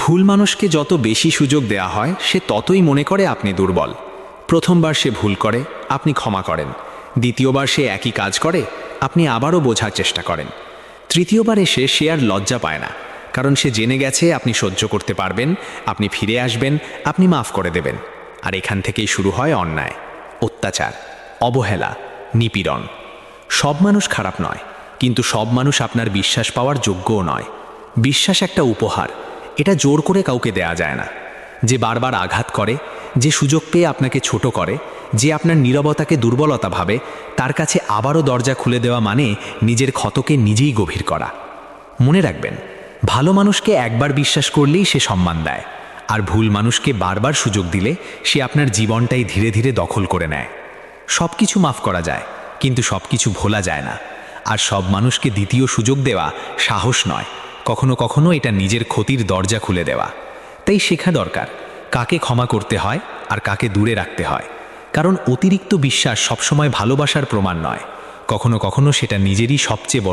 ভুল মানুষকে যত বেশি সুযোগ দেয়া হয় সে ততই মনে করে আপনি দুর্বল। প্রথমবার সে ভুল করে, আপনি ক্ষমা করেন। দ্বিতীয়বার সে একই কাজ করে, আপনি আবারও বোঝার চেষ্টা করেন। তৃতীয়বার এসে সে আর লজ্জা পায় না, কারণ সে জেনে গেছে আপনি সহ্য করতে পারবেন, আপনি ফিরে আসবেন, আপনি মাফ করে দেবেন। আর এখান থেকেই শুরু হয় অন্যায়, অত্যাচার, অবহেলা, নিপীড়ন। সব মানুষ খারাপ নয়, কিন্তু সব মানুষ আপনার বিশ্বাস পাওয়ার যোগ্যও নয়। বিশ্বাস একটা উপহার, এটা জোর করে কাউকে দেয়া যায় না। যে বারবার আঘাত করে, যে সুযোগ পেয়ে আপনাকে ছোট করে, যে আপনার নীরবতাকে দুর্বলতা ভাবে, তার কাছে আবারও দরজা খুলে দেওয়া মানে নিজের ক্ষতকে নিজেই গভীর করা। মনে রাখবেন, ভালো মানুষকে একবার বিশ্বাস করলেই সে সম্মান দেয়, আর ভুল মানুষকে বারবার সুযোগ দিলে সে আপনার জীবনটাই ধীরে ধীরে দখল করে নেয়। সব কিছু মাফ করা যায়, কিন্তু সব কিছু ভোলা যায় না। আর সব মানুষকে দ্বিতীয় সুযোগ দেওয়া সাহস নয়, কখনো কখনো এটা নিজের ক্ষতির দরজা খুলে দেওয়া। তাই শেখা দরকার কাকে ক্ষমা করতে হয় আর কাকে দূরে রাখতে হয়। কারণ অতিরিক্ত বিশ্বাস সবসময় ভালোবাসার প্রমাণ নয়, কখনো কখনো সেটা নিজেরই সবচেয়ে বড়